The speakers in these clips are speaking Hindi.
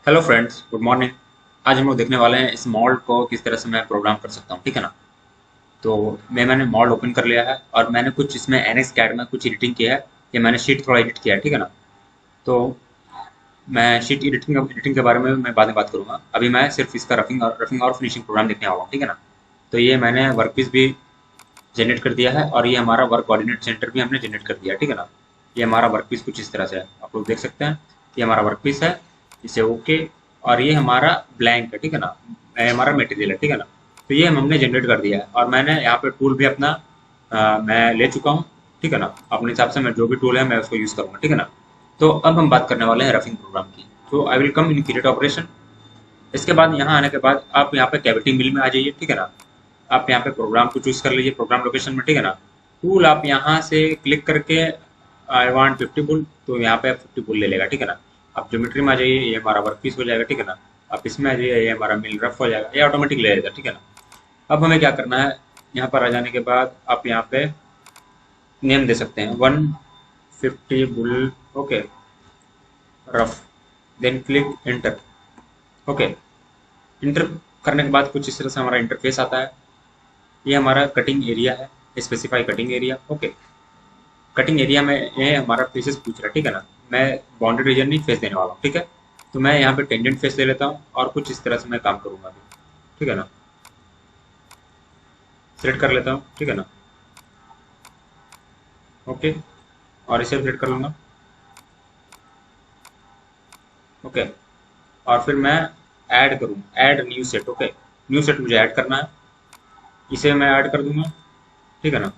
Hello friends, good morning. आज हम लोग देखने वाले हैं इस मॉल्ट को किस तरह से मैं प्रोग्राम कर सकता हूँ, ठीक है ना। तो मैंने मॉल्ट ओपन कर लिया है और मैंने कुछ इसमें एनएक्स कैड में कुछ एडिटिंग किया है कि मैंने शीट थोड़ा एडिट किया है, ठीक है ना। तो मैं शीट एडिटिंग के बारे में मैं बाद में बात करूंगा। अभी मैं सिर्फ इसका रफिंग और फिनिशिंग प्रोग्राम देखने वाला हूँ, ठीक है ना। तो ये मैंने वर्कपीस भी जनरेट कर दिया है और ये हमारा वर्क कोऑर्डिनेट सेंटर भी हमने जनरेट कर दिया है, ठीक है ना। ये हमारा वर्कपीस कुछ इस तरह से है, आप लोग देख सकते हैं। ये हमारा वर्कपीस है, इसे ओके। और ये हमारा ब्लैंक है, ठीक है ना। ये हमारा मटेरियल है, ठीक है ना। तो ये हमने जनरेट कर दिया है और मैंने यहाँ पे टूल भी अपना मैं ले चुका हूँ, ठीक है ना। अपने हिसाब से मैं जो भी टूल है मैं उसको यूज़ करूँगा, ठीक है ना। तो अब हम बात करने वाले हैं रफिंग प्रोग्राम की। तो I will come in create operation. इसके बाद यहाँ आने के बाद आप यहाँ पे कैविटी मिल में आ जाइए, ठीक है ना। आप यहाँ पे प्रोग्राम को चूज कर लीजिए प्रोग्राम लोकेशन में, ठीक है ना। टूल आप यहाँ से क्लिक करके आई वांट 50 बुल, तो यहाँ पे 50 बुल ले लेगा, ठीक है ना। आप ज्योमेट्री में आ जाइए, ये हमारा वर्क पीस हो जाएगा, ठीक है ना। आप इसमें आ जाइए, ये हमारा मिल रफ हो जाएगा, ये ऑटोमेटिक ले लेगा, ठीक है ना। अब हमें क्या करना है, यहाँ पर आ जाने के बाद आप यहाँ पे नेम दे सकते हैं 150 bull, okay, rough. Then click enter, okay. Enter करने के बाद कुछ इस तरह से हमारा इंटरफेस आता है। ये हमारा कटिंग एरिया है, specify cutting area, okay. Cutting area में ये हमारा फेसेस पूछ रहा है, ठीक है ना। मैं बाउंड्री रीजन नहीं फेस देने वाला हूँ, ठीक है। तो मैं यहाँ पे टेंजेंट फेस ले लेता हूँ और कुछ इस तरह से मैं काम करूंगा अभी, ठीक है ना। सिलेक्ट कर लेता हूँ, ठीक है ना, ओके। और इसे सिलेक्ट कर लूंगा, ओके। और फिर मैं ऐड करूँ, add new set, okay. New set मुझे ऐड करना है, इसे मैं ऐड कर दूंगा, ठीक है ना।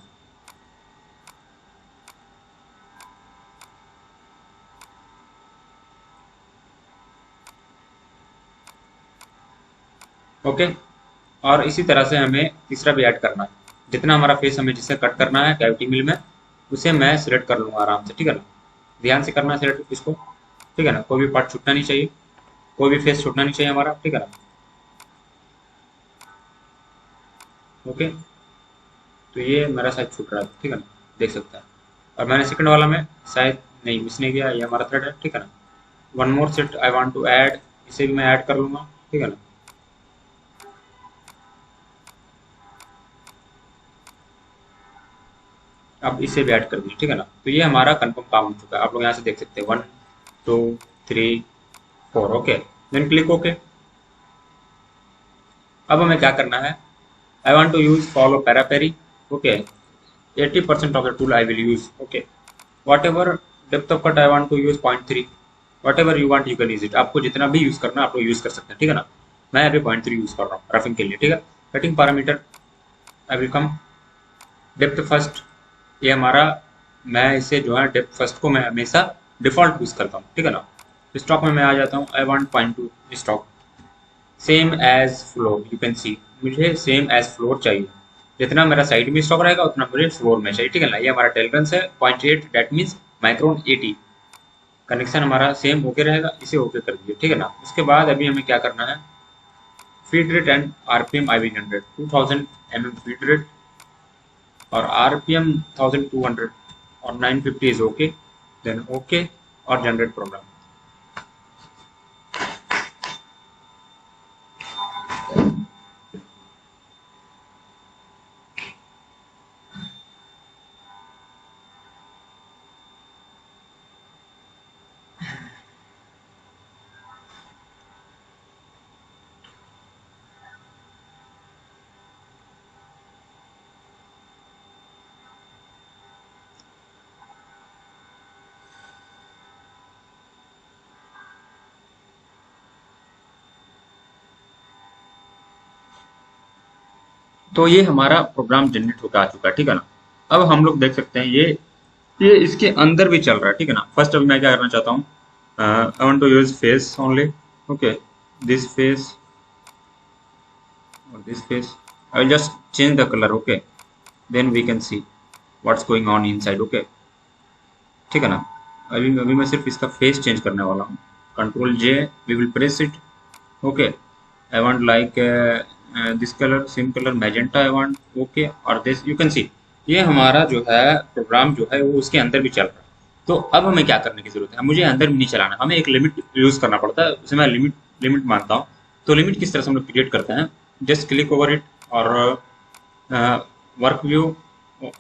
ओके। और इसी तरह से हमें तीसरा भी ऐड करना है। जितना हमारा फेस हमें जिससे कट करना है कैविटी मिल में, उसे मैं सिलेक्ट कर लूंगा आराम से, ठीक है ना। ध्यान से करना है सिलेक्ट इसको, ठीक है ना। कोई भी पार्ट छूटना नहीं चाहिए, कोई भी फेस छूटना नहीं चाहिए हमारा, ठीक है ना, ओके। तो ये मेरा शायद छूट रहा है, ठीक है ना, देख सकते हैं। और मैंने सेकंड वाला में शायद नहीं, मिस नहीं किया, ये हमारा थर्ड है, ठीक है ना। One more set I want to add, इसे भी मैं ऐड कर लूंगा, ठीक है ना। अब इसे भी ऐड कर दीजिए, ठीक है ना। तो ये हमारा कंफर्म काम हो चुका है, आप लोग यहाँ से देख सकते हैं 1 2 3 4, ओके। Then click okay. अब हमें क्या करना है, I want to use follow periphery, okay. 80% of the tool I will use, okay. Whatever depth of cut I want to use 0.3, whatever you want you can use it। आपको जितना भी यूज करना है आप लोग यूज कर सकते हैं, ठीक है ना। मैं अभी 0.3 यूज कर रहा हूँ रफिंग के लिए, ठीक है। Cutting parameter I will come depth first, ये हमारा, मैं इसे जो है डेप्थ फर्स्ट को मैं हमेशा डिफॉल्ट यूज करता हूँ, ठीक है ना। स्टॉक में मैं आ जाता हूँ, I want 0.2 stock. Same as floor, you can see, मुझे सेम एज फ्लोर चाहिए। जितना मेरा साइड में स्टॉक रहेगा उतना मुझे फ्लोर में चाहिए, ठीक है ना। ये हमारा टॉलरेंस है 0.8, दैट मीन्स माइक्रोन 80। कनेक्शन हमारा सेम ओके रहेगा, इसे ओके कर दीजिए, ठीक है ना। उसके बाद अभी हमें क्या करना है, feed rate and RPM I will 100 2000 mm feed rate और आरपीएम 1200 और 950 इज ओके। देन ओके और जनरेट प्रोग्राम। तो ये हमारा प्रोग्राम जनरेट होकर आ चुका है, ठीक है ना। अब हम लोग देख सकते हैं ये इसके अंदर भी चल रहा है, ठीक है ना। फर्स्ट अभी मैं क्या करना चाहता हूँ, I want to use face only, okay. This face और this face, I will just change the colour, okay. Then we can see what's going on inside, okay, ठीक है ना। अभी मैं सिर्फ इसका फेस चेंज करने वाला हूँ। Control J, we will press it, okay. I want like this colour, same colour magenta I want, okay. और दिस यू कैन सी, ये हमारा जो है प्रोग्राम जो है वो उसके अंदर भी चल रहा है। तो अब हमें क्या करने की जरूरत है, मुझे अंदर भी नहीं चलाना, हमें एक लिमिट यूज करना पड़ता है, उसे मैं लिमिट लिमिट मानता हूँ। तो लिमिट किस तरह से हम लोग क्रिएट करते हैं, जस्ट क्लिक ओवर इट और work view,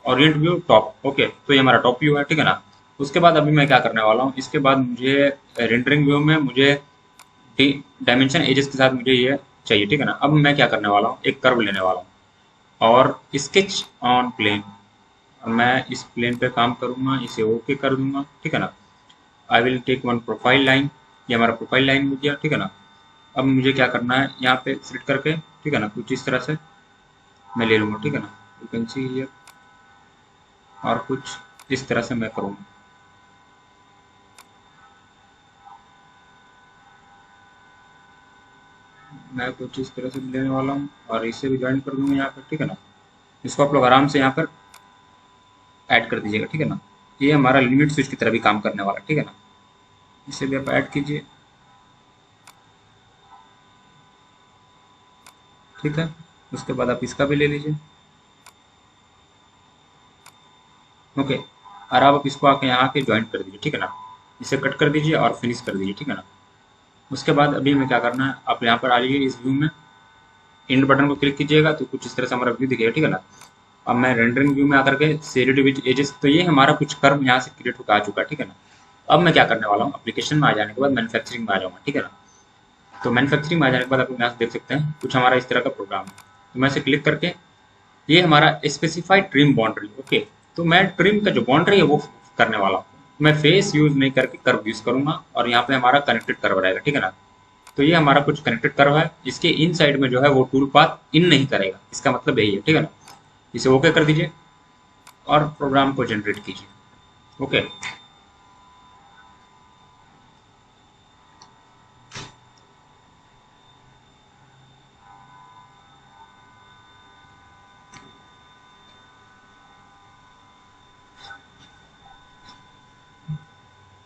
Orient view top. Okay, तो ये हमारा टॉप व्यू है, ठीक है ना। उसके बाद अभी मैं क्या करने वाला हूँ, इसके बाद मुझे रेंडरिंग व्यू में मुझे डायमेंशन एजेस के साथ मुझे ये चाहिए, ठीक है ना। अब मैं क्या करने वाला हूँ, एक कर्व लेने वाला हूँ और स्केच ऑन प्लेन, मैं इस प्लेन पे काम करूंगा, इसे ओके कर दूंगा, ठीक है ना। I will take one profile line, ये हमारा प्रोफाइल लाइन हो गया, ठीक है ना। अब मुझे क्या करना है, यहाँ पे सिलेक्ट करके, ठीक है ना, कुछ इस तरह से मैं ले लूंगा, ठीक है ना। यू कैन सी हियर, और कुछ इस तरह से मैं करूंगा, मैं कुछ इस तरह से लेने वाला हूँ और इसे भी ज्वाइन कर दूंगा यहाँ पर, ठीक है ना। इसको आप लोग आराम से यहाँ पर ऐड कर दीजिएगा, ठीक है ना। ये हमारा लिमिट स्विच की तरह भी काम करने वाला है, ठीक है ना। इसे भी आप ऐड कीजिए, ठीक है। उसके बाद आप इसका भी ले लीजिए, ओके। और अब आप इसको आके यहाँ आके ज्वाइन कर दीजिए, ठीक है ना। इसे कट कर दीजिए और फिनिश कर दीजिए, ठीक है ना। उसके बाद अभी हमें क्या करना है, आप यहाँ पर आ जाइए इस व्यू में, एंड बटन को क्लिक कीजिएगा तो कुछ इस तरह से हमारा व्यू दिखेगा, ठीक है ना। अब मैं रेंडरिंग व्यू में आकर के शेडेड विद एजेस, तो ये हमारा कुछ कर्व यहाँ से क्रिएट होकर आ चुका है, ठीक है ना। अब मैं क्या करने वाला हूँ, एप्लीकेशन में आ जाने के बाद मैन्युफैक्चरिंग में आ जाऊंगा, ठीक है ना। तो मैन्युफैक्चरिंग में आ जाने के बाद आप लोग यहाँ से देख सकते हैं कुछ हमारा इस तरह का प्रोग्राम है। तो मैं इसे क्लिक करके, ये हमारा स्पेसिफाइड ट्रिम बाउंड्री, ओके। तो मैं ट्रिम का जो बाउंड्री है वो करने वाला हूँ। मैं फेस यूज नहीं करके कर्व यूज करूंगा और यहाँ पे हमारा कनेक्टेड कर्व रहेगा, ठीक है ना। तो ये हमारा कुछ कनेक्टेड कर्व है, इसके इन साइड में जो है वो टूल पाथ इन नहीं करेगा, इसका मतलब यही है, ठीक है ना। इसे ओके कर दीजिए और प्रोग्राम को जनरेट कीजिए, ओके।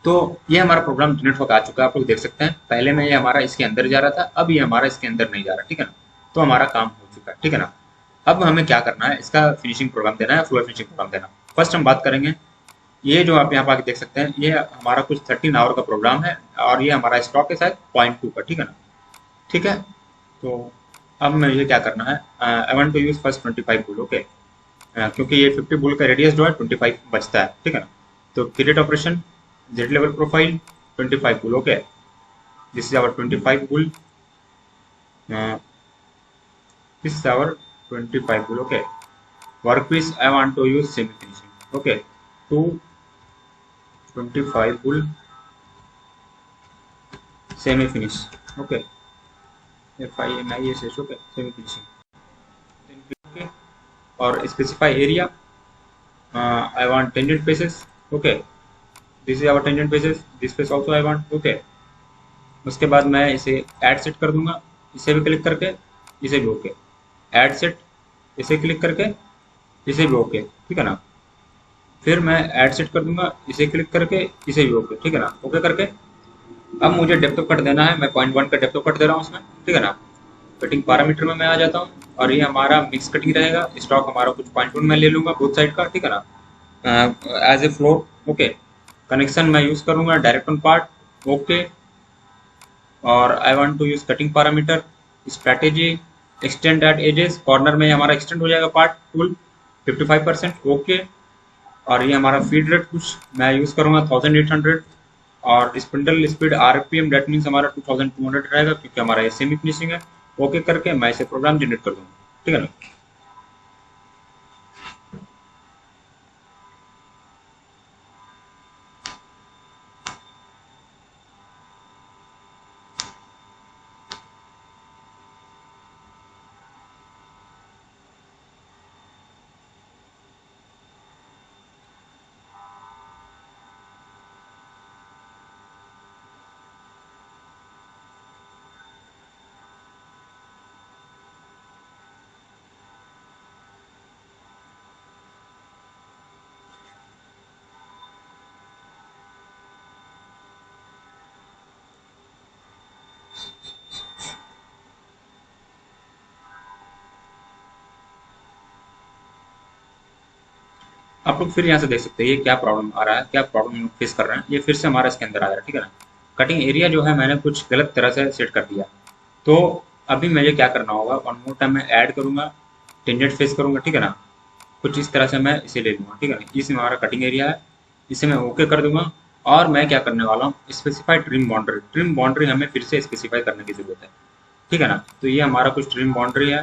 तो ये हमारा प्रोग्राम जनरेट होकर आ चुका है, आप लोग देख सकते हैं। पहले में ये हमारा इसके अंदर जा रहा था, अब ये हमारा इसके अंदर नहीं जा रहा, ठीक है ना। तो हमारा काम हो चुका है, ठीक है ना। अब हमें क्या करना है, इसका फिनिशिंग प्रोग्राम देना है, फ्लोर फिनिशिंग प्रोग्राम देना। फर्स्ट हम बात करेंगे, ये जो आप यहाँ पर आके देख सकते हैं, ये हमारा कुछ 13 आवर का प्रोग्राम है और ये हमारा स्टॉक है शायद 0.2 का, ठीक है ना। ठीक है, तो अब मुझे क्या करना है, I want to use first 25 bull, okay. क्योंकि ये 50 बुल का रेडियस जो है 25 बचता है, ठीक है ना। तो create operation, Z level profile 25 bull, okay. This is our 25 bull, this is our 25 bull, okay. Workpiece I want to use semi finishing, okay. To 25 bull semi finish, okay. FINISH, okay, semi finishing, then click okay और specify area, I want tangent faces, okay. This is our tangent faces, this face also I want, okay. उसके बाद मैं इसे ऐड सेट कर दूंगा, इसे भी क्लिक करके, इसे भी ओके। ऐड सेट, इसे क्लिक करके, इसे भी ओके, ठीक है ना। फिर मैं ऐड सेट कर दूंगा, इसे क्लिक करके, इसे भी ओके, ठीक है ना। ओके करके अब मुझे डेप्थ ऑफ कट देना है, मैं 0.1 का डेप्थ ऑफ कट दे रहा हूँ उसमें, ठीक है ना। कटिंग पैरामीटर में मैं आ जाता हूँ और ये हमारा मिक्स कटिंग रहेगा, स्टॉक हमारा कुछ 0.1 में ले लूंगा बोथ साइड का, ठीक है ना। As a floor, okay. Connection मैं यूज करूंगा डायरेक्ट ऑन पार्ट, ओके। और I want to use cutting parameter, strategy, extend at edges, corner में हमारा एक्सटेंड हो जाएगा पार्ट टूल 55%, ओके। और ये हमारा फीड रेट कुछ मैं यूज करूंगा 1800, और spindle speed RPM that means हमारा 2200 रहेगा क्योंकि हमारा ये सेमी फिनिशिंग है। ओके करके मैं इसे प्रोग्राम जनरेट कर दूंगा, ठीक है ना। आप लोग फिर यहाँ से देख सकते हैं ये क्या प्रॉब्लम आ रहा है, क्या प्रॉब्लम हम लोग फेस कर रहे हैं, ये फिर से हमारा इसके अंदर आ रहा है, ठीक है ना। कटिंग एरिया जो है मैंने कुछ गलत तरह से सेट कर दिया, तो अभी मुझे क्या करना होगा, वन मोर टाइम मैं ऐड करूंगा, टेंजेंट फेस करूंगा, ठीक है ना। कुछ इस तरह से मैं इसे ले लूंगा, ठीक है ना। इसमें हमारा कटिंग एरिया है, इसे मैं ओके कर दूंगा। और मैं क्या करने वाला हूँ, स्पेसिफाई ट्रिम बाउंड्री हमें फिर से स्पेसिफाई करने की जरूरत है, ठीक है ना। तो ये हमारा कुछ ट्रिम बाउंड्री है,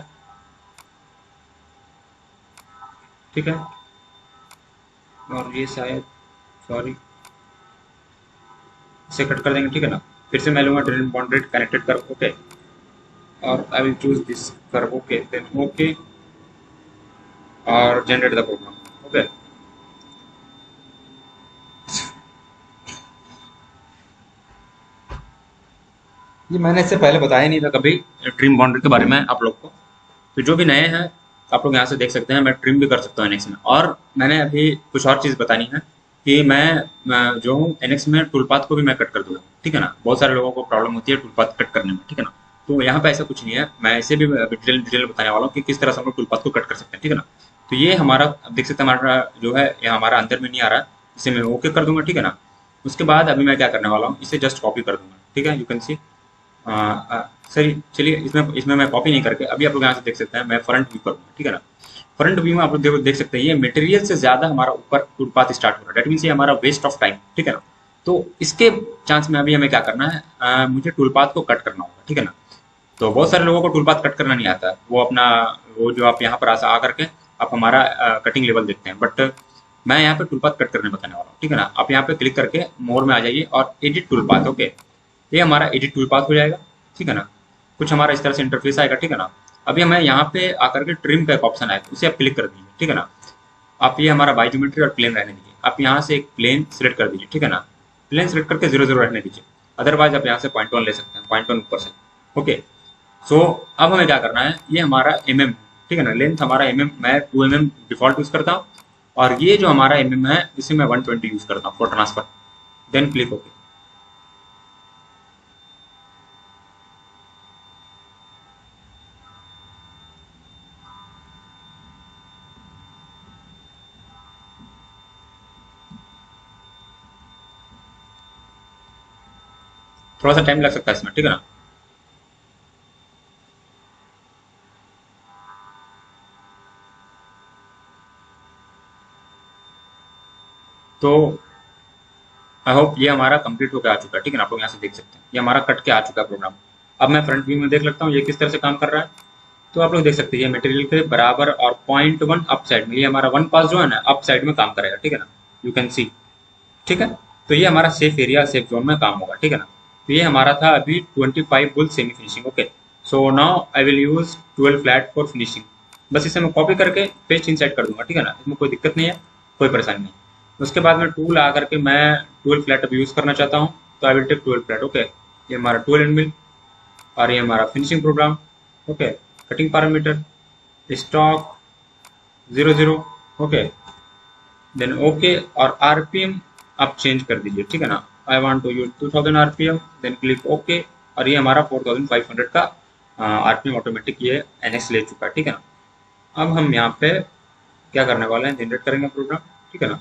ठीक है। और ये शायद, सॉरी, इसे कट कर देंगे, ठीक है ना। फिर से मैं लूंगा ट्रिम बाउंड्री कनेक्टेड कर, ओके। और आई विल चूज दिस कर, ओके, देन ओके, और जनरेट द प्रोग्राम, ओके। ये मैंने इससे पहले बताया नहीं था कभी ट्रिम बाउंड्री के बारे में आप लोग को, तो जो भी नए हैं आप लोग यहाँ से देख सकते हैं, मैं ट्रिम भी कर सकता हूँ एनएक्स में। और मैंने अभी कुछ और चीज़ बतानी है कि मैं जो हूँ एनएक्स में टूल पाथ को भी मैं कट कर दूंगा, ठीक है ना। बहुत सारे लोगों को प्रॉब्लम होती है टूल पाथ कट करने में, ठीक है ना। तो यहाँ पे ऐसा कुछ नहीं है, मैं इसे भी डिटेल डिटेल बताने वाला हूँ कि किस तरह से हम लोग टूल पाथ को कट कर सकते हैं, ठीक है ना। तो ये हमारा, अब देख सकते हैं हमारा जो है ये हमारा अंदर में नहीं आ रहा है, इसे मैं ओके कर दूंगा, ठीक है ना। उसके बाद अभी मैं क्या करने वाला हूँ, इसे जस्ट कॉपी कर दूंगा, ठीक है। यू कैन सी, सही, चलिए इसमें इसमें मैं कॉपी नहीं करके अभी आप लोग यहाँ से देख सकते हैं, मैं फ्रंट व्यू करूँगा, ठीक है ना। फ्रंट व्यू में आप लोग देख सकते हैं ये मटेरियल से ज्यादा हमारा ऊपर टूल पाथ स्टार्ट हो रहा है, डेट मीन्स ये हमारा वेस्ट ऑफ टाइम, ठीक है ना। तो इसके चांस में अभी हमें क्या करना है, मुझे टूल पाथ को कट करना होगा, ठीक है ना। तो बहुत सारे लोगों को टूल पाथ कट करना नहीं आता है, वो अपना, वो जो आप यहाँ पर आ करके आप हमारा कटिंग लेवल देखते हैं, बट मैं यहाँ पे टूल पाथ कट करने बताने वाला हूँ, ठीक है ना। आप यहाँ पे क्लिक करके मोर में आ जाइए और एडिट टूल पाथ, ओके। ये हमारा एडिट टूल पाथ हो जाएगा, ठीक है ना। कुछ हमारा इस तरह से इंटरफेस आएगा, ठीक है ना। अभी हमें यहाँ पे आकर के ट्रिम का एक ऑप्शन आएगा, उसे आप क्लिक कर दीजिए, ठीक है ना। आप ये हमारा बाई ज्योमेट्री और प्लेन रहने दीजिए, आप यहाँ से एक प्लेन सिलेक्ट कर दीजिए, ठीक है ना। प्लेन सिलेक्ट करके 0 0 रहने दीजिए, अदरवाइज आप यहाँ से 0.1 ले सकते हैं, 0.1 ऊपर से, ओके। सो अब हमें क्या करना है, ये हमारा mm, ठीक है ना। लेंथ हमारा mm, मैं 2 mm डिफॉल्ट यूज करता हूँ, और ये जो हमारा mm है इसे मैं 120 यूज करता हूँ for transfer, then click okay. थोड़ा सा टाइम लग सकता है इसमें, ठीक है ना। तो आई होप ये हमारा कंप्लीट होकर आ चुका है, ठीक है ना। आप लोग यहाँ से देख सकते हैं ये हमारा कट के आ चुका है प्रोग्राम। अब मैं फ्रंट व्यू में देख लगता हूँ ये किस तरह से काम कर रहा है। तो आप लोग देख सकते हैं ये मटेरियल के बराबर और 0.1 अप साइड में, ये हमारा वन पास जो है ना अप साइड में काम करेगा, ठीक है ना। यू कैन सी, ठीक है। तो ये हमारा सेफ एरिया, सेफ जोन में काम होगा, ठीक है ना। तो ये हमारा था अभी 25 bull semi finishing, okay. So now I will use 12 flat for finishing. बस इसे मैं कॉपी करके पेस्ट इनसाइड कर दूंगा, ठीक है ना। इसमें कोई दिक्कत नहीं है, कोई परेशानी नहीं। उसके बाद में टूल आ करके मैं 12 फ्लैट अब यूज करना चाहता हूँ, तो I will take 12 flat, okay. ये हमारा 12 एनमिल, और ये हमारा finishing program, okay. Cutting parameter stock 0 0, okay, then okay. और आरपीएम आप चेंज कर दीजिए, ठीक है ना। I want to use 2000 RPM, then click okay. और ये हमारा 4500 का आरपीएम ऑटोमेटिक ये एनएक्स ले चुका है, ठीक है ना। अब हम यहाँ पे क्या करने वाले हैं, जनरेट करेंगे प्रोग्राम, ठीक है ना।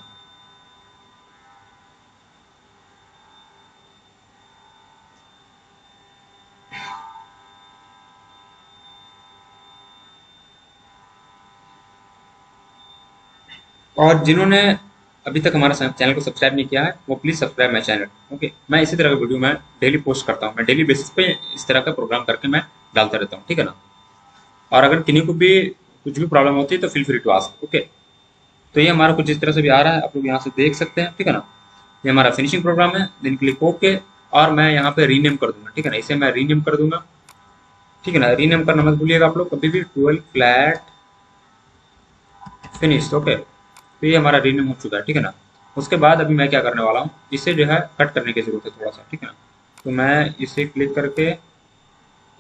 और जिन्होंने अभी तक हमारा चैनल को सब्सक्राइब नहीं किया है वो please subscribe my channel, okay. मैं इसी तरह का वीडियो मैं डेली पोस्ट करता हूँ, मैं डेली बेसिस पे इस तरह का प्रोग्राम करके मैं डालता रहता हूँ, ठीक है ना। और अगर किन्हीं को भी कुछ भी प्रॉब्लम होती है तो feel free to ask, okay. तो ये हमारा कुछ इस तरह से भी आ रहा है, आप लोग यहाँ से देख सकते हैं, ठीक है ना। ये हमारा फिनिशिंग प्रोग्राम है, देन क्लिक ओके। और मैं यहाँ पे रीनेम कर दूंगा, ठीक है ना। इसे मैं रीनेम कर दूंगा, ठीक है ना। रीनेम करना मत भूलिएगा आप लोग कभी भी, 12 फ्लैट फिनिश, ओके। तो ये हमारा रीनेम हो चुका है, ठीक है ना। उसके बाद अभी मैं क्या करने वाला हूँ, इसे जो है कट करने की जरूरत है थोड़ा सा, ठीक है ना। तो मैं इसे क्लिक करके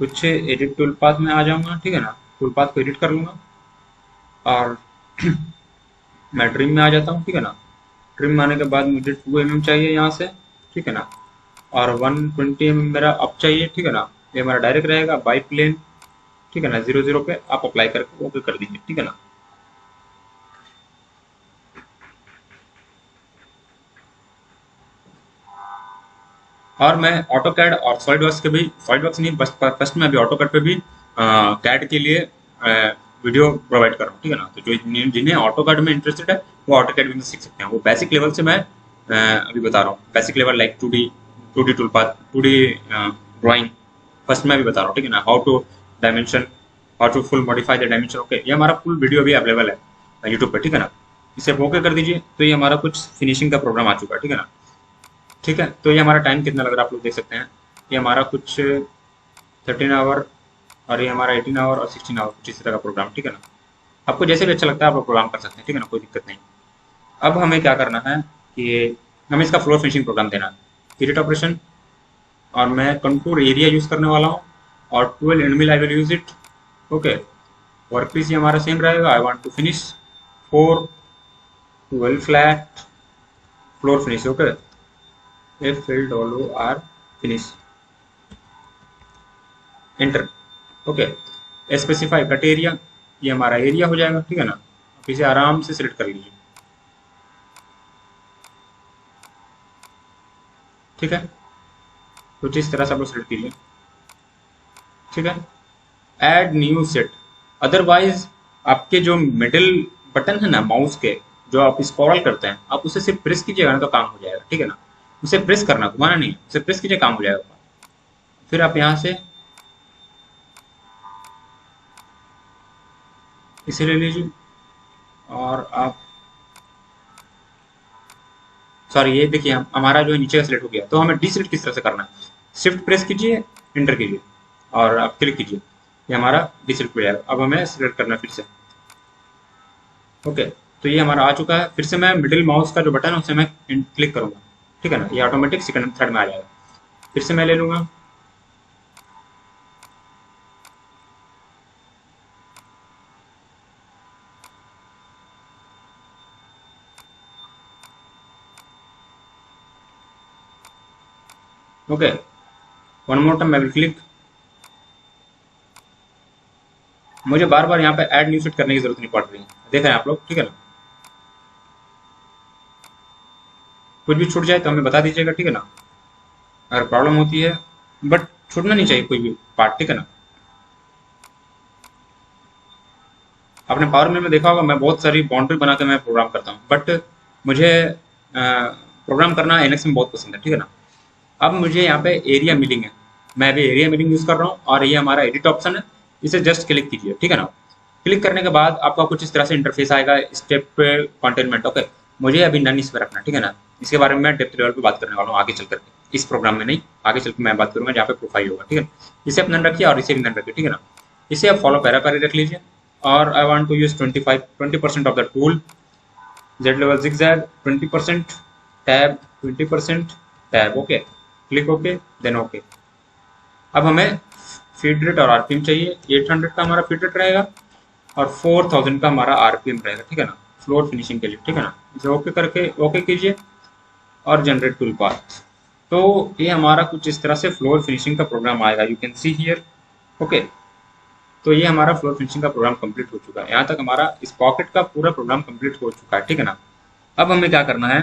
कुछ एडिट टूल पाथ में आ जाऊंगा, ठीक है ना। टूल पाथ को एडिट कर लूंगा, और मैं ट्रिम में आ जाता हूँ, ठीक है ना। ट्रिम में आने के बाद मुझे 2 mm चाहिए यहाँ से, ठीक है ना। और 120 mm मेरा अप चाहिए, ठीक है ना। ये हमारा डायरेक्ट रहेगा बाई प्लेन, ठीक है ना। 0 0 पे आप अप्लाई करके ओके कर दीजिए, ठीक है ना। और मैं ऑटो कैड और सॉलिडवर्क्स के भी, सॉलिडवर्क्स नहीं बस फर्स्ट में अभी ऑटो कैड पे भी कैड के लिए वीडियो प्रोवाइड कर रहा हूँ, ठीक है ना। तो जो जिन्हें ऑटो कैड में इंटरेस्टेड है वो ऑटो कैड में सीख सकते हैं। वो बेसिक लेवल से मैं अभी बता रहा हूँ, basic level like 2D tool path, 2D drawing first में भी बता रहा हूँ, ठीक है ना। How to dimension, how to full modify the dimension. Okay, ये हमारा फुल वीडियो भी अवेलेबल है यूट्यूब पे, ठीक है ना। इसे ओके कर दीजिए तो ये हमारा कुछ फिनिशिंग का प्रोग्राम आ चुका है, ठीक है ना। ठीक है, तो ये हमारा टाइम कितना लग रहा है आप लोग देख सकते हैं। ये हमारा कुछ 13 आवर और ये हमारा 18 आवर और 16 आवर, कुछ इस तरह का प्रोग्राम, ठीक है ना। आपको जैसे भी अच्छा लगता है आप लोग प्रोग्राम कर सकते हैं, ठीक है ना, कोई दिक्कत नहीं। अब हमें क्या करना है कि हमें इसका फ्लोर फिनिशिंग प्रोग्राम देना है, क्रिएट ऑपरेशन, और मैं कंटूर एरिया यूज करने वाला हूँ और 12 end mill I will use it. Okay, work piece हमारा सेम रहेगा। I want to finish 4 12 flat floor finish. Okay, FLOR finish, enter. Okay, specify cut area, ये हमारा एरिया हो जाएगा, ठीक है ना। आप इसे आराम से सिलेक्ट कर लीजिए, ठीक है। कुछ इस तरह से आप लोग सिलेक्ट कीजिए, ठीक है। ऐड न्यू सेट, अदरवाइज आपके जो मिडिल बटन है ना माउस के, जो आप स्क्रॉल करते हैं, आप उसे सिर्फ प्रेस कीजिएगा ना तो काम हो जाएगा, ठीक है ना। उसे प्रेस करना, घुमाना नहीं, उसे प्रेस कीजिए, काम हो जाएगा। फिर आप यहाँ से इसे ले लीजिए और आप, सॉरी ये देखिए हमारा जो है नीचे का सिलेक्ट हो गया, तो हमें डिसिलेक्ट किस तरह से करना है। शिफ्ट प्रेस कीजिए, एंटर कीजिए और आप क्लिक कीजिए, ये हमारा डिसिलेक्ट हो जाएगा। अब हमें सिलेक्ट करना है फिर से। ओके, तो ये हमारा आ चुका है। फिर से मैं मिडिल माउस का जो बटन है उसे मैं क्लिक करूंगा, ठीक है ना, ये ऑटोमेटिक सेकंड थर्ड में आ जाएगा। फिर से मैं ले लूंगा, okay, one more time I will click. मुझे बार बार यहाँ पे ऐड न्यू सेट करने की जरूरत नहीं पड़ रही है, देख रहे हैं आप लोग, ठीक है ना। कुछ भी छूट जाए तो हमें बता दीजिएगा, ठीक है ना, अगर प्रॉब्लम होती है। बट छूटना नहीं चाहिए कोई भी पार्ट, ठीक है ना। आपने पावर में देखा होगा मैं बहुत सारी बाउंड्री बना के मैं प्रोग्राम करता हूँ, बट मुझे प्रोग्राम करना एनएक्स में बहुत पसंद है, ठीक है ना। अब मुझे यहाँ पे एरिया मिलिंग है, मैं अभी एरिया मिलिंग यूज कर रहा हूँ और ये हमारा एडिट ऑप्शन है, इसे जस्ट क्लिक कीजिए, ठीक है ना। क्लिक करने के बाद आपका कुछ इस तरह से इंटरफेस आएगा, स्टेप कंटेनमेंट। ओके, मुझे अभी नन इस पे रखना, ठीक है ना। इसके बारे में मैं डेप्थ लेवल पे बात करने वाला हूँ आगे चल करके, इस प्रोग्राम में नहीं, आगे चल के मैं बात करूंगा जहाँ पे प्रोफाइल होगा, ठीक है। इसे आप नन रखिए और इसे भी नन रखिए, ठीक है ना। इसे आप फॉलो पैरा पैरा रख लीजिए और I want to use 20% of the tool, Z level zigzag 20%, tab 20%, tab. Okay, click okay, then okay. अब हमें फीड रेट और आरपीएम चाहिए। 800 का हमारा फीड रेट रहेगा और 4000 का हमारा आरपीएम रहेगा, ठीक है ना, फ्लोर फिनिशिंग के लिए, ठीक है ना। इसे ओके करके ओके कीजिए और जनरेट टूल पाथ। तो ये हमारा कुछ इस तरह से फ्लोर फिनिशिंग का प्रोग्राम आएगा, you can see here. Okay, तो ये हमारा फ्लोर फिनिशिंग का प्रोग्राम कंप्लीट हो चुका है। यहाँ तक हमारा इस पॉकेट का पूरा प्रोग्राम कंप्लीट हो चुका है, ठीक है ना। अब हमें क्या करना है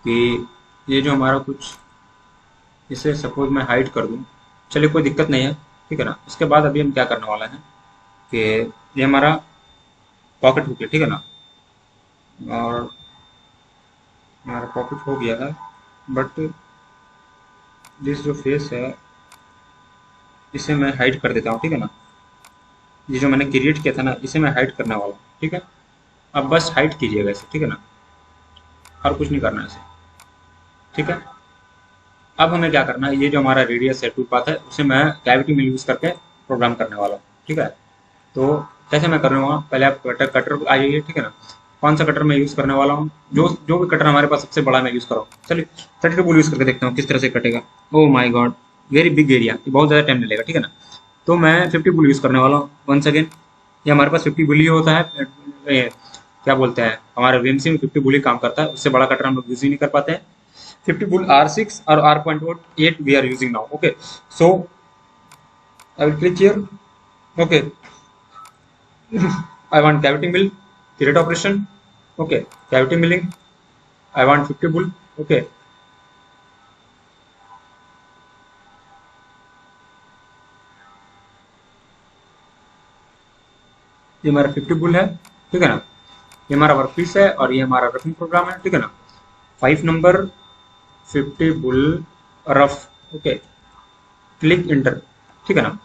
कि ये जो हमारा कुछ, इसे सपोज मैं हाइड कर दूं, चलिए कोई दिक्कत नहीं है, ठीक है ना। इसके बाद अभी हम क्या करने वाला है कि ये हमारा पॉकेट हो गया, ठीक है ना, और हमारा पॉकेट हो गया है। बट दिस जो फेस है इसे मैं हाइड कर देता हूँ, ठीक है ना। ये जो मैंने क्रिएट किया था ना, इसे मैं हाइड करने वाला हूँ, ठीक है। अब बस हाइड कीजिएगा इसे, ठीक है ना, और कुछ नहीं करना है इसे, ठीक है। अब हमें क्या करना है, ये जो हमारा रेडियस है टूल पाथ है उसे मैं कैविटी में यूज करके प्रोग्राम करने वाला हूँ, ठीक है। तो कैसे मैं करने वाला, पहले आप कटर आ जाइए, ठीक है ना। कौन सा कटर मैं यूज करने वाला हूँ, जो जो भी कटर हमारे पास सबसे बड़ा मैं यूज कर रहा हूँ। चलिए 32 यूज करके देखता हूँ किस तरह से कटेगा। ओ माई गॉड, वेरी बिग एरिया, ये बहुत ज्यादा टाइम लगेगा, ठीक है ना। तो मैं 50 बुल यूज करने वाला हूँ वंस अगेन। ये हमारे पास 50 बुल ही होता है, क्या बोलते हैं, हमारे वीएमसी में 50 बुल ही काम करता है, उससे बड़ा कटर हम लोग यूज ही नहीं कर पाते हैं। 50 bull R6 or R.8 we are using now. Okay, so I will click here. Okay, I want cavity mill, create operation. Okay, cavity milling. I want 50 bull. Okay, ये हमारा 50 बुल है, ठीक है ना। ये हमारा वर्कपीस है और ये हमारा रफिंग प्रोग्राम है, ठीक है ना। 5 number 50 bull rough, okay, click enter, ठीक है ना।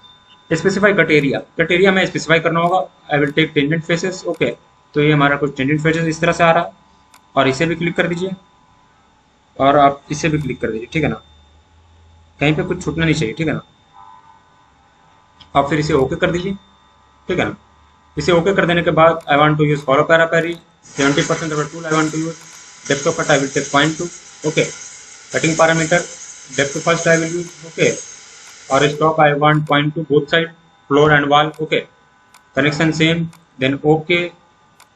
Specify cut area, cut area में स्पेसिफाई करना होगा। I will take tangent faces, okay. तो ये हमारा कुछ टेंजेंट फेसेस इस तरह से आ रहा है, और इसे भी क्लिक कर दीजिए और आप इसे भी क्लिक कर दीजिए, ठीक है ना। कहीं पे कुछ छूटना नहीं चाहिए, ठीक है ना। आप फिर इसे ओके कर दीजिए, ठीक है ना। इसे ओके कर देने के बाद I want to use follow periphery 70% of the tool I want to use. Depth of cut I will take 0.2, okay. Cutting parameter, depth first I will use, okay. Or stock I want 0.2 both side, floor and wall, okay. Connection same, then okay.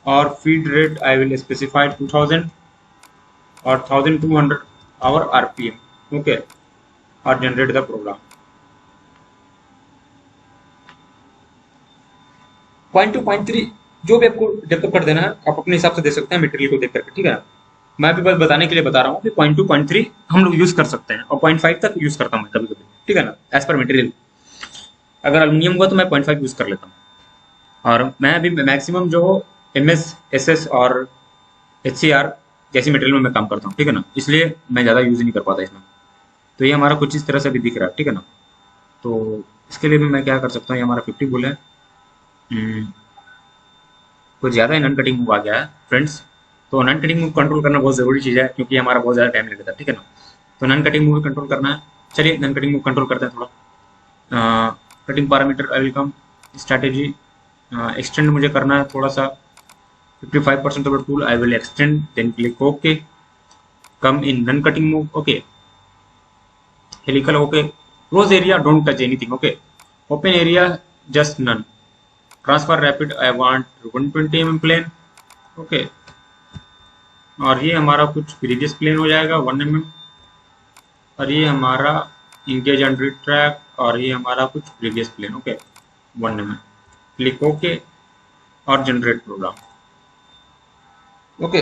Or feed rate I will specify 2000 or 1200 our RPM, okay. Or generate the program. 0.2 0.3 जो भी आपको डेप्थ कर देना है आप अपने हिसाब से दे सकते हैं मटेरियल को देख करके, ठीक है ना। मैं भी बस बताने के लिए बता रहा हूँ कि 0.2 0.3 हम लोग यूज कर सकते हैं, और 0.5 तक यूज करता हूँ मैं कभी कभी, ठीक है ना, एज पर मटेरियल। अगर अल्यूमिनियम हुआ तो मैं 0.5 यूज कर लेता हूँ। और मैं अभी मैक्सिमम जो MS SS और HCR जैसी मटेरियल में मैं काम करता हूँ, ठीक है ना, इसलिए मैं ज़्यादा यूज नहीं कर पाता इसमें। तो ये हमारा कुछ इस तरह से भी दिख रहा है, ठीक है ना। तो इसके लिए भी मैं क्या कर सकता हूँ, ये हमारा 50 बुल है। कुछ ज़्यादा ही नन कटिंग मूव आ गया है फ्रेंड्स। तो नन कटिंग मूव कंट्रोल करना बहुत ज़रूरी चीज़ है, क्योंकि हमारा बहुत ज़्यादा टाइम लगता है, ठीक है ना। तो नन कटिंग मूव कंट्रोल करना है। चलिए नन कटिंग मूव कंट्रोल करते हैं थोड़ा। Cutting parameter I will come, strategy extend मुझे करना है थोड़ा सा, 55% of the tool I will extend, then click okay. Come in non cutting move, okay. Helical, okay. Close area don't touch anything, okay. Open area just none. Transfer rapid I want 120 mm plane, okay. और ये हमारा कुछ प्रीवियस प्लेन हो जाएगा 1 mm, और ये हमारा इंगेज एंड रिट्रैक्ट, और ये हमारा कुछ previous plane, okay, 1 mm। Click okay और जनरेट प्रोग्राम, ओके।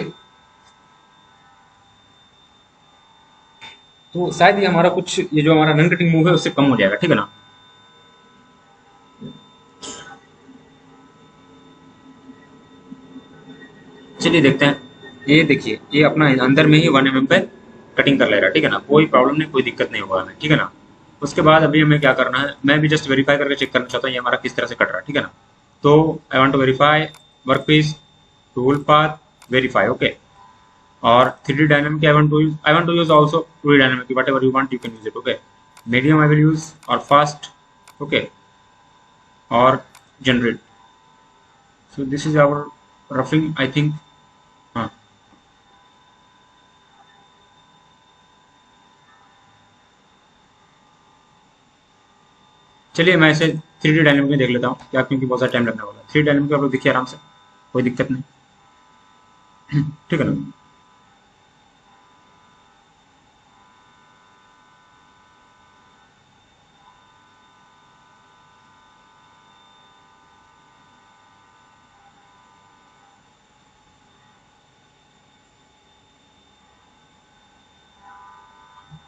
तो शायद ये हमारा कुछ, ये जो हमारा नन कटिंग मूव है उससे कम हो जाएगा, ठीक है ना। चलिए देखते हैं। ये देखिए, ये अपना अंदर में ही 1 mm पे कटिंग कर ले रहा है, ठीक है ना। कोई प्रॉब्लम नहीं, कोई दिक्कत नहीं होगा हमें, ठीक है ना। उसके बाद अभी हमें क्या करना है, मैं भी जस्ट वेरीफाई करके चेक करना चाहता हूँ ये हमारा किस तरह से कट रहा है, ठीक है ना। तो I want to verify work piece, tool path, verify, okay. और 3D dynamic I want to use also 2D dynamic, whatever you want you can use it, okay. Medium I will use, और फास्ट, ओके, और generate. So this is our roughing, I think. हाँ, चलिए मैं इसे 3D डायनेमिक में देख लेता हूँ क्या, क्योंकि बहुत सारा टाइम लगने वाला है। 3D डायनेमिक में आप लोग देखिए आराम से, कोई दिक्कत नहीं, ठीक है ना।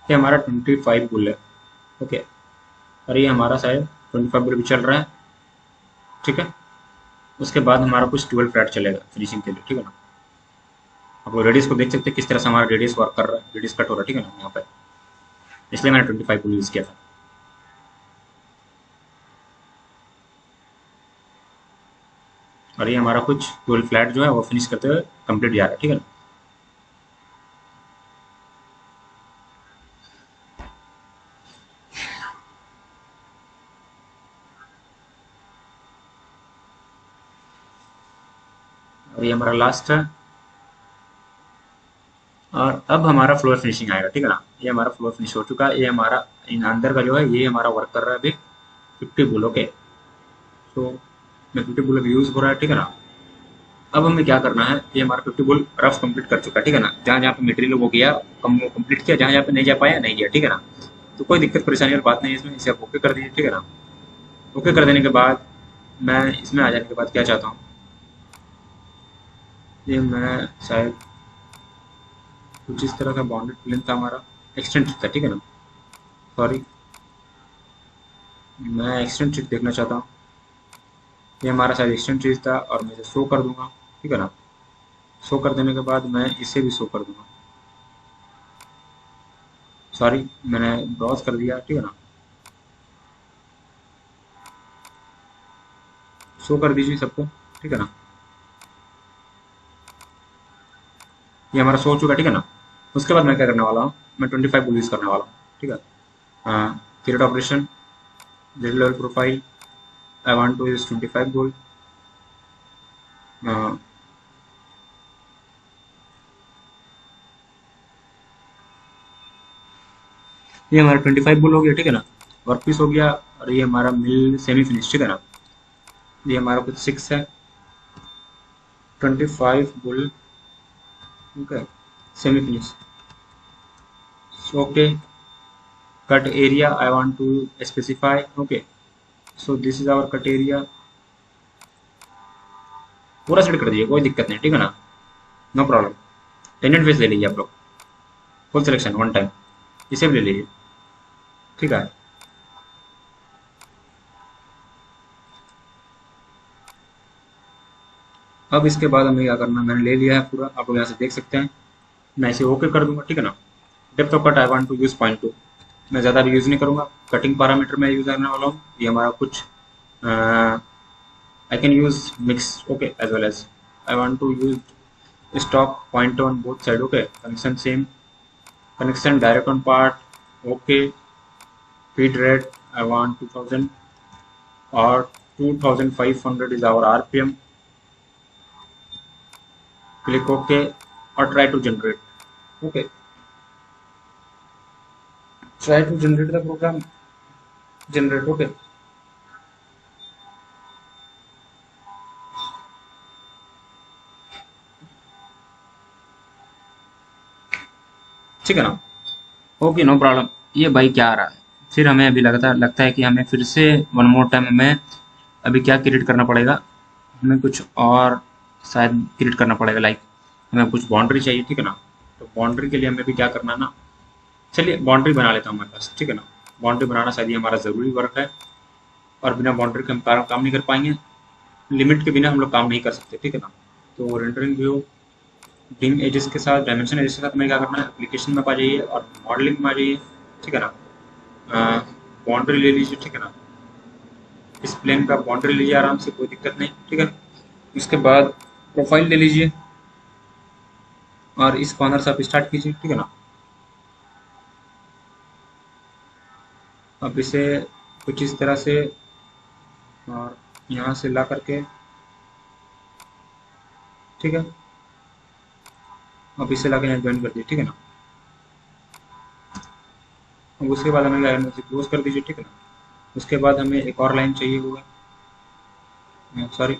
ये हमारा 25 बुल है, ओके। और ये हमारा शायद 25 बुल भी चल रहा है, ठीक है। उसके बाद हमारा कुछ 12 फ्लैट चलेगा फिनिशिंग के लिए, ठीक है ना। आप लोग रेडियस को देख सकते हैं किस तरह से हमारा रेडियस वर्क कर रहा है, रेडियस कट हो रहा है, ठीक है ना यहाँ पे। इसलिए मैंने 25 बुल यूज़ किया था। और ये हमारा कुछ 12 फ्लैट जो है वो फिनिश करते हुए कंप्लीट जा रहा है, ठीक है ना। और ये हमारा लास्ट है, और अब हमारा फ्लोर फिनिशिंग आएगा, ठीक है ना। ये हमारा फ्लोर फिनिश हो चुका है। ये हमारा इन अंदर का जो है ये हमारा वर्क कर रहा है अभी 50 बुल, ओके। तो 50 बुल अभी यूज हो रहा है, ठीक है ना। अब हमें क्या करना है, ये हमारा 50 बुल रफ कंप्लीट कर चुका है, ठीक है ना। जहाँ जहाँ पे मटेरियल वो गया कंप्लीट किया, जहाँ जहाँ पे नहीं जा पाया नहीं गया, ठीक है ना। तो कोई दिक्कत परेशानी वाली बात नहीं है इसमें। इसे आप ओके कर दीजिए, ठीक है ना। ओके कर देने के बाद मैं इसमें आ जाने के बाद क्या चाहता हूँ, ये मैं शायद कुछ इस तरह का बाउंडेड प्लेन था हमारा, एक्सटेंड था, ठीक है ना। सॉरी, मैं एक्सटेंड शीट देखना चाहता हूँ। ये हमारा शायद एक्सटेंड चीज था और मैं इसे शो कर दूंगा, ठीक है ना। शो कर देने के बाद मैं इसे भी शो कर दूंगा, सॉरी मैंने ब्राउज कर दिया, ठीक है ना। शो कर दीजिए सबको, ठीक है ना। ये हमारा शो हो चुका, ठीक है ना। उसके बाद मैं क्या करने वाला हूँ, मैं 25 बुल यूज करने वाला हूँ, ठीक है। Create operation, Z level profile, I want to use 25 bull. ये हमारा 25 बुल हो गया, ठीक है ना। वर्क पीस हो गया, और ये हमारा मिल सेमी फिनिश, ठीक है ना। ये हमारा कुछ 6 है, 25 bull, okay, semi finish, okay. cut area I want to specify, okay, so this is our cut area, पूरा सेट कर दीजिए, कोई दिक्कत नहीं, ठीक है ना, नो प्रॉब्लम। टेनेंट फेस ले लीजिए आप लोग, फुल सिलेक्शन वन टाइम, इसे भी ले लीजिए, ठीक है। अब इसके बाद हमें क्या करना है, मैंने ले लिया है पूरा, आप लोग यहाँ से देख सकते हैं। मैं इसे ओके कर दूंगा, ठीक है ना। Depth of cut I want to use 0.2, मैं ज़्यादा भी यूज़ नहीं करूँगा। कटिंग पैरामीटर में यूज़ करने वाला हूँ, ये हमारा कुछ I can use mix, okay, as well as I want to use stop point on both side, okay, connection same, connection direct on part, okay, feed rate I want 2000 or 2500 is our RPM, click OK or try to generate, okay, try to generate the program, generate, okay। ठीक है ना, ओके, नो प्रॉब्लम। ये भाई क्या आ रहा है, फिर हमें अभी लगता है कि हमें फिर से वन मोर टाइम हमें अभी क्या क्रिएट करना पड़ेगा, हमें कुछ और शायद क्रिएट करना पड़ेगा, लाइक हमें कुछ बाउंड्री चाहिए, ठीक है ना। तो बाउंड्री के लिए हमें भी क्या करना है ना, चलिए बाउंड्री बना लेता हूँ हमारे पास, ठीक है ना। बाउंड्री बनाना शायद ये हमारा ज़रूरी वर्क है, और बिना बाउंड्री के हम काम नहीं कर पाएंगे, लिमिट के बिना हम लोग काम नहीं कर सकते, ठीक है ना। तो रेंडरिंग व्यू डिम एजेस के साथ, डायमेंशन एजेस के साथ हमें क्या करना है, एप्लीकेशन में आ जाइए और मॉडलिंग में आ जाइए, ठीक है ना। बाउंड्री ले लीजिए, ठीक है ना। इस प्लेन का बाउंड्री लीजिए आराम से, कोई दिक्कत नहीं, ठीक है। उसके बाद प्रोफाइल ले लीजिए और इस कॉर्नर से आप स्टार्ट कीजिए, ठीक है ना। अब इसे कुछ इस तरह से और यहाँ से ला करके, ठीक है। अब इसे ला के यहाँ ज्वाइन कर दीजिए, ठीक है ना। अब उसके बाद हमें क्या करना है, इसे क्लोज कर दीजिए, ठीक है ना। उसके बाद हमें एक और लाइन चाहिए होगा, सॉरी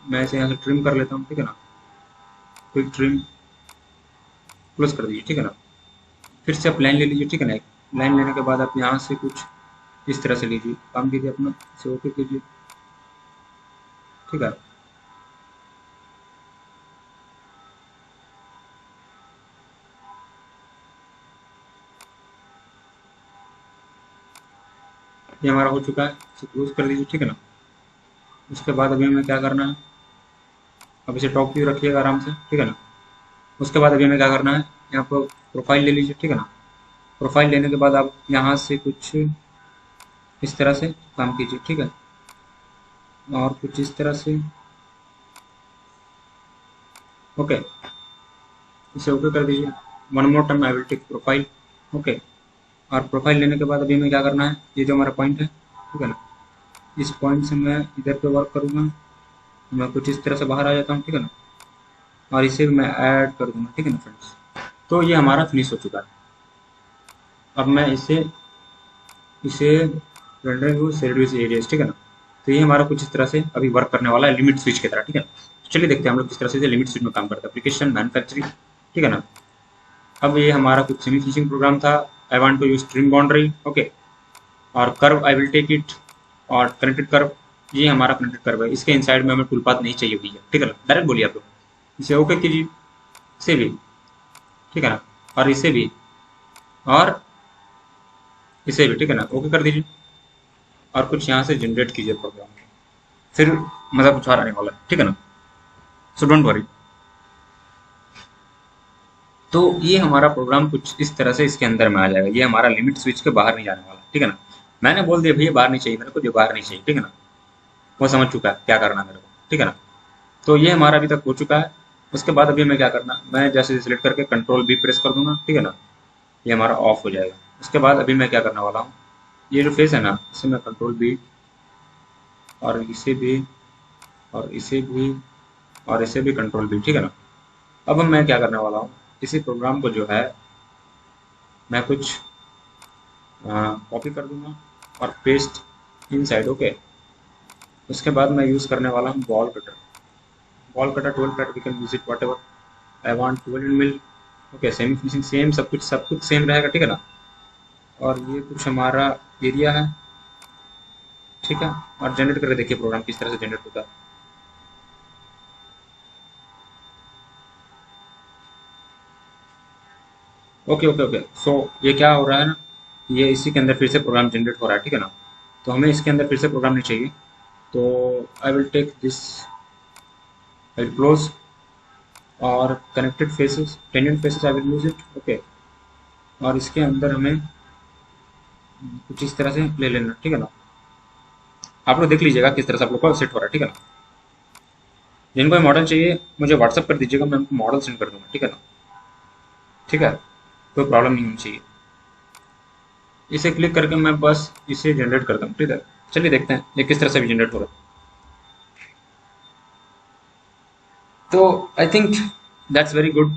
मैं इसे यहाँ से ट्रिम कर लेता हूँ, ठीक है ना। क्विक ट्रिम, क्लोज कर दीजिए, ठीक है ना। फिर से आप लाइन ले लीजिए, ठीक है ना। लाइन लेने के बाद आप यहाँ से कुछ इस तरह से लीजिए, काम कीजिए अपना, इसे ओके कीजिए, ठीक है। ये हमारा हो चुका है, इसे क्लोज कर दीजिए, ठीक है ना। उसके बाद अभी हमें क्या करना है, अब इसे टॉप व्यू रखिएगा आराम से, ठीक है ना। उसके बाद अभी हमें क्या करना है, यहाँ पर प्रोफाइल ले लीजिए, ठीक है ना। प्रोफाइल लेने के बाद आप यहाँ से कुछ इस तरह से काम कीजिए, ठीक है। और कुछ इस तरह से, ओके, इसे ओके कर दीजिए। One more time I will take profile, okay. और प्रोफाइल लेने के बाद अभी हमें क्या करना है, ये जो हमारा पॉइंट है, ठीक है ना, इस पॉइंट से मैं इधर पे वर्क करूँगा, मैं कुछ इस तरह से बाहर आ जाता हूँ, ठीक है ना। और इसे भी मैं ऐड कर दूंगा, ठीक है ना फ्रेंड्स। तो ये हमारा फिनिश हो चुका है। अब मैं इसे इसे रेंडरिंग व्यू से रिड्यूस एरियाज, ठीक है ना। तो ये हमारा कुछ इस तरह से अभी वर्क करने वाला है, लिमिट स्विच की तरह, ठीक है ना। तो चलिए देखते हैं हम लोग किस तरह से लिमिट स्विच में काम करते हैं, एप्लीकेशन मैन्युफैक्चरिंग, ठीक है ना। अब ये हमारा कुछ सेमी फिनिशिंग प्रोग्राम था। I want to use trim boundary, okay, और curve I will take it, और कनेक्टेड कर्व, ये हमारा कनेक्टेड कर्व है, इसके इनसाइड में हमें टूल पाथ नहीं चाहिए भैया, ठीक है ना। डायरेक्ट बोलिए आप लोग, इसे ओके कीजिए, इसे भी, ठीक है ना, और इसे भी, और इसे भी, ठीक है ना, ओके कर दीजिए। और कुछ यहाँ से जनरेट कीजिए प्रोग्राम, फिर मजा कुछ और आने वाला है, ठीक है ना। So don't worry. तो ये हमारा प्रोग्राम कुछ इस तरह से इसके अंदर में आ जाएगा, ये हमारा लिमिट स्विच के बाहर नहीं जाने वाला, ठीक है ना। मैंने बोल दिया भैया बाहर नहीं चाहिए मेरे को, जो बाहर नहीं चाहिए, ठीक है ना। वो समझ चुका है क्या करना है मेरे को, ठीक है ना। तो ये हमारा अभी तक हो चुका है। उसके बाद अभी मैं क्या करना, मैं जैसे सिलेक्ट करके कंट्रोल बी प्रेस कर दूंगा, ठीक है ना। ये हमारा ऑफ हो जाएगा। उसके बाद अभी मैं क्या करने वाला हूँ, ये जो फेस है ना, इसे मैं कंट्रोल बी और इसे भी और इसे भी और इसे भी कंट्रोल बी, ठीक है ना। अब मैं क्या करने वाला हूँ, इसी प्रोग्राम को जो है मैं कुछ कॉपी कर दूंगा और पेस्ट इन साइड, ओके। उसके बाद मैं यूज़ करने वाला हूँ ball cutter. Ball cutter 12 cut, we can use it whatever I want, 12 mill, okay. Semi finishing same, सब कुछ सेम रहेगा, ठीक है ना। और ये कुछ हमारा एरिया है, ठीक है। और जनरेट करके देखिए प्रोग्राम किस तरह से जनरेट होता है। Okay okay okay. सो ये क्या हो रहा है ना, ये इसी के अंदर फिर से प्रोग्राम जनरेट हो रहा है, ठीक है ना। तो हमें इसके अंदर फिर से प्रोग्राम नहीं चाहिए, तो I will take this, I will close और connected faces, tangent faces I will use it, okay. और इसके अंदर हमें कुछ इस तरह से ले लेना, ठीक है ना। आप लोग देख लीजिएगा किस तरह से आप लोग को सेट हो रहा है, ठीक है ना। जिनको ये मॉडल चाहिए मुझे व्हाट्सअप कर दीजिएगा, मैं उनको मॉडल सेंड कर दूंगा, ठीक है ना। ठीक है, कोई प्रॉब्लम नहीं होनी चाहिए। इसे क्लिक करके मैं बस इसे जनरेट करता हूँ, ठीक है। चलिए देखते हैं ये किस तरह से भी जनरेट हो रहा है। तो I think that's very good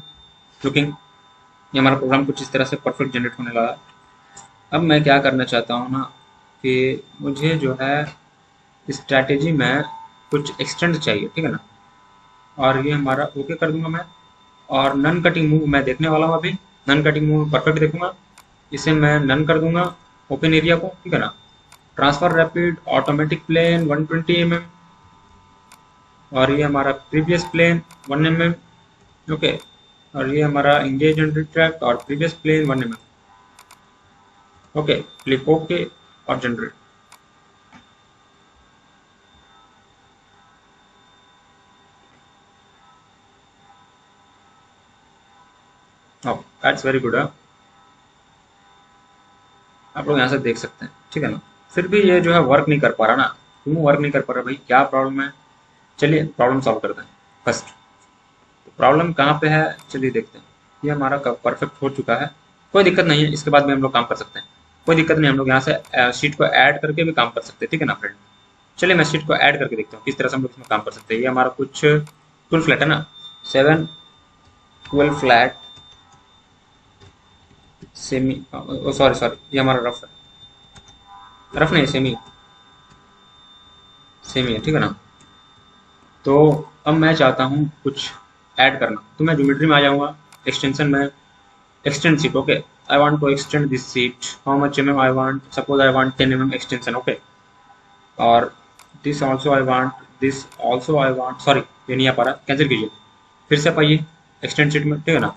looking. ये हमारा प्रोग्राम कुछ इस तरह से परफेक्ट जनरेट होने लगा। अब मैं क्या करना चाहता हूँ ना, कि मुझे जो है स्ट्रैटेजी में कुछ एक्सटेंड चाहिए, ठीक है ना। और ये हमारा ओके कर दूंगा मैं। और नन कटिंग मूव मैं देखने वाला हूँ अभी। नन कटिंग मूव परफेक्ट देखूंगा, इसे मैं नन कर दूंगा ओपन एरिया को, ठीक है ना। Transfer rapid automatic plane 120 mm, और ये हमारा प्रीवियस प्लेन 1 mm, ओके। और ये हमारा इंगेज एंड रिट्रैक्ट और previous plane 1 mm, okay. Click okay और जनरेट। That's very good. आप लोग यहाँ से देख सकते हैं, ठीक है ना। फिर भी ये जो है वर्क नहीं कर पा रहा ना, क्यों वर्क नहीं कर पा रहा भाई, क्या प्रॉब्लम है। चलिए प्रॉब्लम सॉल्व करते हैं फर्स्ट। तो प्रॉब्लम कहाँ पे है, चलिए देखते हैं। ये हमारा परफेक्ट हो चुका है, कोई दिक्कत नहीं है। इसके बाद में हम लोग काम कर सकते हैं, कोई दिक्कत नहीं। हम लोग यहाँ से शीट को ऐड करके भी काम कर सकते हैं, ठीक है ना फ्रेंड। चलिए मैं शीट को ऐड करके देखता हूँ किस तरह से हम लोग इसमें काम कर सकते हैं। ये हमारा कुछ 12 फ्लैट है ना, 7 12 फ्लैट सेमी, सॉरी सॉरी, ये हमारा रफ है, रफ नहीं सेमी, सेमी है, ठीक है ना। तो अब मैं चाहता हूँ कुछ ऐड करना, तो मैं ज्योमेट्री में आ जाऊँगा, एक्सटेंशन में, extend sheet, okay. I want to extend this sheet, how much mm I want, suppose I want 10 mm extension, okay. और this also I want, this also I want, sorry ये नहीं आ पा रहा, कैंसिल कीजिए, फिर से पाइए एक्सटेंड शीट में, ठीक है ना।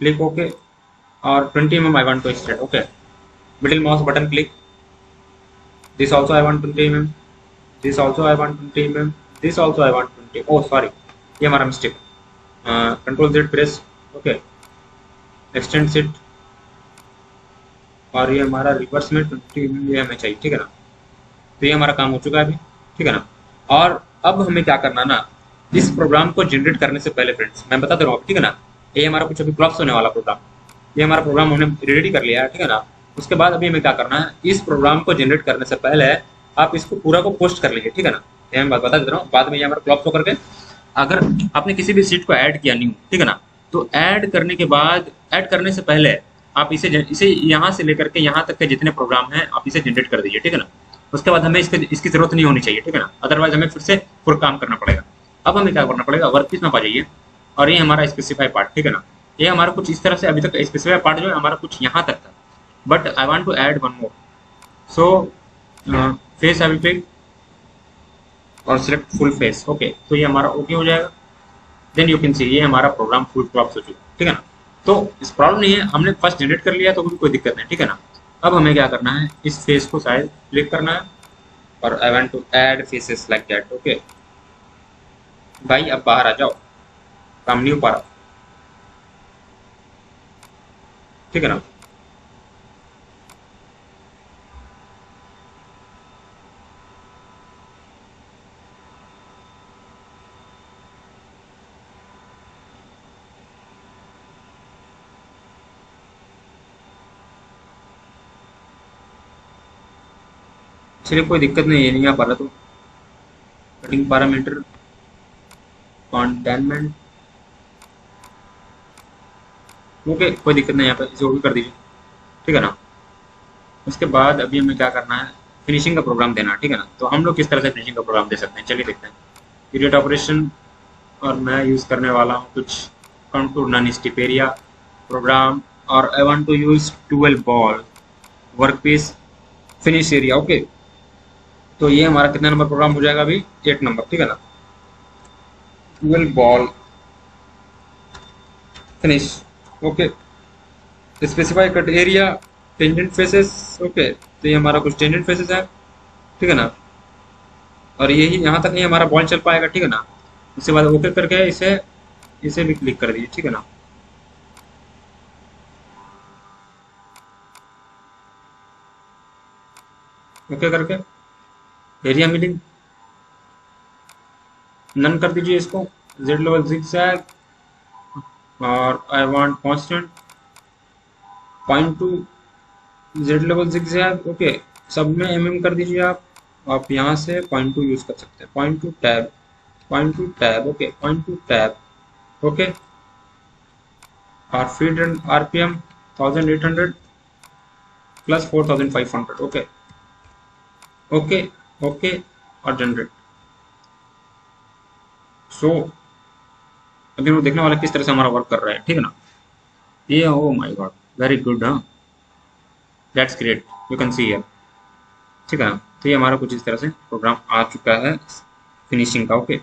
क्लिक ओके और 20 mm I want to extend, okay. Middle mouse button click, this also I want 20 mm, this also I want 20 mm, this also I want 20, oh sorry ये हमारा mistake, control Z press, okay. Extend sheet और ये हमारा रिवर्स में 20 mm ये हमें चाहिए, ठीक है ना। तो ये हमारा काम हो चुका है अभी, ठीक है ना। और अब हमें क्या करना ना, इस प्रोग्राम को जनरेट करने से पहले फ्रेंड्स मैं बता दे रहा हूँ, ठीक है ना। ये हमारा कुछ अभी क्लॉप्स होने वाला प्रोग्राम, ये हमारा प्रोग्राम हमने रेडी कर लिया है, ठीक है ना। उसके बाद अभी हमें क्या करना है, इस प्रोग्राम को जनरेट करने से पहले आप इसको पूरा को पोस्ट कर लीजिए, ठीक है ना। ये मैं बात बता दे रहा हूँ, बाद में ये हमारा क्लॉप्स होकर के, अगर आपने किसी भी सीट को ऐड किया न्यू, ठीक है ना, तो ऐड करने के बाद, ऐड करने से पहले आप इसे यहाँ से लेकर के यहाँ तक के जितने प्रोग्राम हैं आप इसे जनरेट कर दीजिए, ठीक है ना। उसके बाद हमें इसकी जरूरत नहीं होनी चाहिए, ठीक है ना, अदरवाइज हमें फिर से पूरा काम करना पड़ेगा। अब हमें क्या करना पड़ेगा, वर्कपीस में आ जाइए और ये हमारा स्पेसिफाई पार्ट, ठीक है ना। ये हमारा कुछ इस तरह से, अभी तक स्पेसिफाई पार्ट जो है हमारा कुछ यहाँ तक था, but I want to add one more. So face I will take और सिलेक्ट फुल फेस, ओके। तो ये हमारा ओके हो जाएगा। देन यू कैन सी ये हमारा प्रोग्राम फुल क्रॉप्स हो चुका है, ठीक है ना। तो इस प्रॉब्लम नहीं है, हमने फर्स्ट जनरेट कर लिया तो कोई दिक्कत नहीं, ठीक है ना। अब हमें क्या करना है, इस फेस को शायद क्लिक करना है और I want to add faces like that. Okay भाई अब बाहर आ जाओ, काम नहीं हो पा रहा, ठीक है ना। चलिए कोई दिक्कत नहीं है, नहीं आ पा रहा तो कटिंग पैरामीटर कॉन्टेनमेंट। ओके कोई दिक्कत नहीं, यहाँ पे इसे वो भी कर दीजिए, ठीक है ना। उसके बाद अभी हमें क्या करना है, फिनिशिंग का प्रोग्राम देना है, ठीक है ना। तो हम लोग किस तरह से फिनिशिंग का प्रोग्राम दे सकते हैं, चलिए देखते हैं। पीरियड ऑपरेशन, और मैं यूज़ करने वाला हूँ कुछ कंटूर नन स्टिपेरिया प्रोग्राम, और I want to use 12 ball work piece finish area. Okay तो ये हमारा कितना नंबर प्रोग्राम हो जाएगा अभी, 8 नंबर, ठीक है ना। 12 ball finish. Okay specify cut area tangent faces. Okay तो ये हमारा कुछ टेंजेंट फेसेस है, ठीक है ना। और यही यहाँ तक नहीं हमारा बॉल चल पाएगा, ठीक है ना। उसके बाद ओके करके इसे इसे भी क्लिक कर दीजिए, ठीक है ना। ओके करके एरिया मिलिंग नन कर दीजिए इसको, जेड लेवल जिगजैग, और I want constant point two Z level zigzag. Okay सब में कर दीजिए आप यहाँ से पॉइंट टू यूज कर सकते हैं, point to tab, point to tab. Okay point to tab. Okay और feed and RPM 1800 plus 4500। Okay okay okay और जनरेट। सो अभी हम देखने वाला किस तरह से हमारा वर्क कर रहा है, ठीक है ना। ये oh my god very good, हाँ that's great, you can see here, ठीक है ना। तो ये हमारा कुछ इस तरह से प्रोग्राम आ चुका है फिनिशिंग का। ओके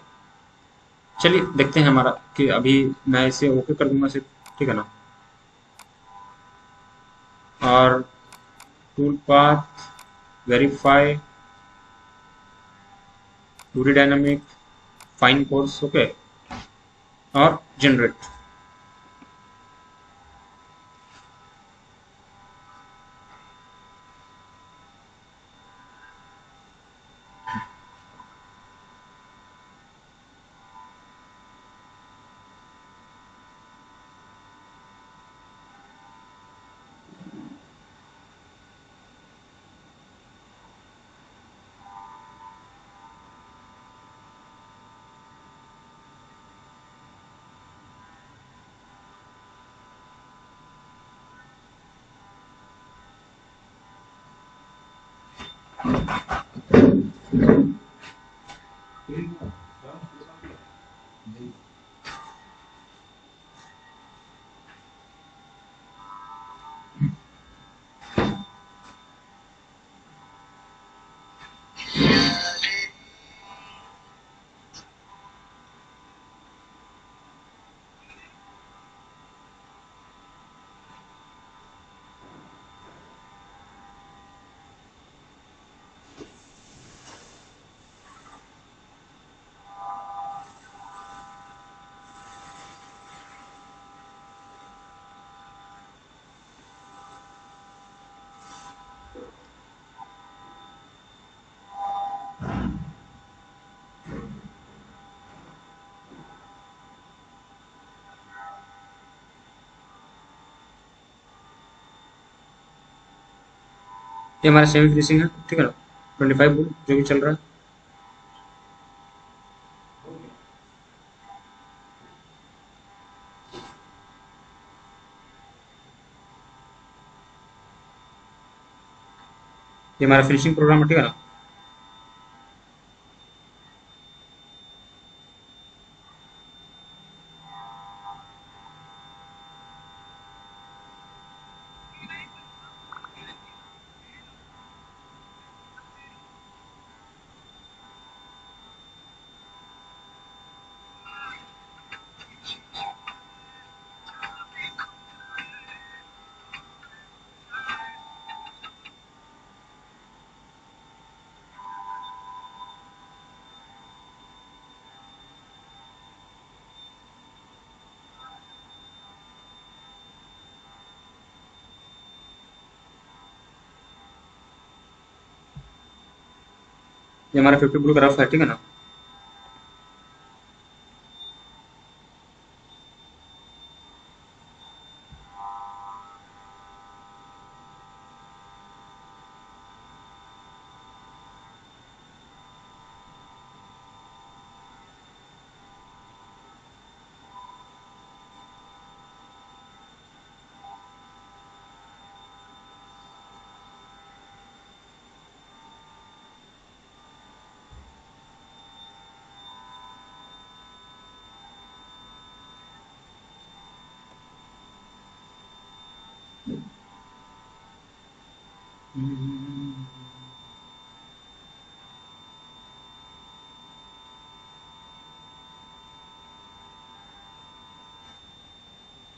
चलिए देखते हैं हमारा कि अभी मैं इसे ओके कर दूंगा सिर्फ, ठीक है ना। और tool path verify 2D dynamic fine course. Okay और जनरेट। ये हमारा सेमी फिनिशिंग है, ठीक है ना। 25 वोल्ट जो भी चल रहा है। ये हमारा फिनिशिंग प्रोग्राम है, ठीक है ना। ये हमारा 50 ब्लू का रफ है, ठीक है ना।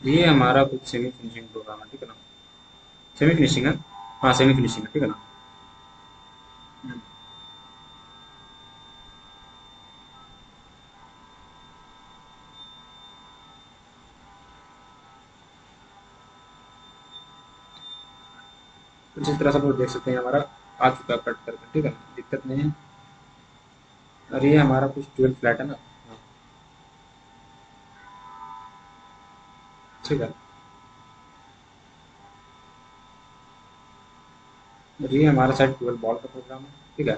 ये हमारा कुछ सेमी फिनिशिंग प्रोग्राम है, ठीक है ना। सेमी फिनिशिंग है, हाँ सेमी फिनिशिंग है, ठीक है ना। हम्म। कुछ इस तरह से आप लोग देख सकते हैं, हमारा आ चुका है कट करके, ठीक है ना, दिक्कत नहीं है। और ये हमारा कुछ 12 फ्लैट है ना। हाँ, ठीक है। और ये हमारा शायद 12 बॉल का प्रोग्राम है, ठीक है।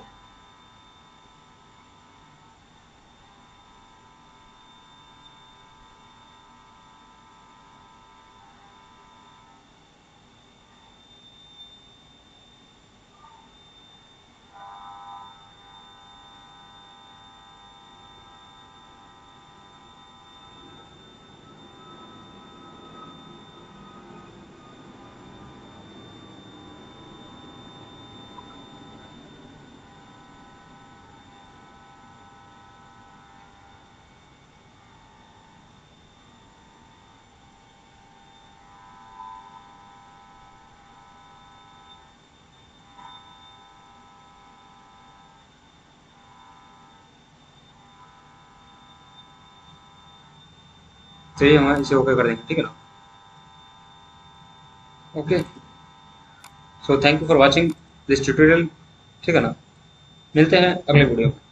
तो ये हमारा इसे ओके कर देंगे, ठीक है ना। Okay, so thank you for watching this tutorial, ठीक है ना। मिलते हैं अगले वीडियो में।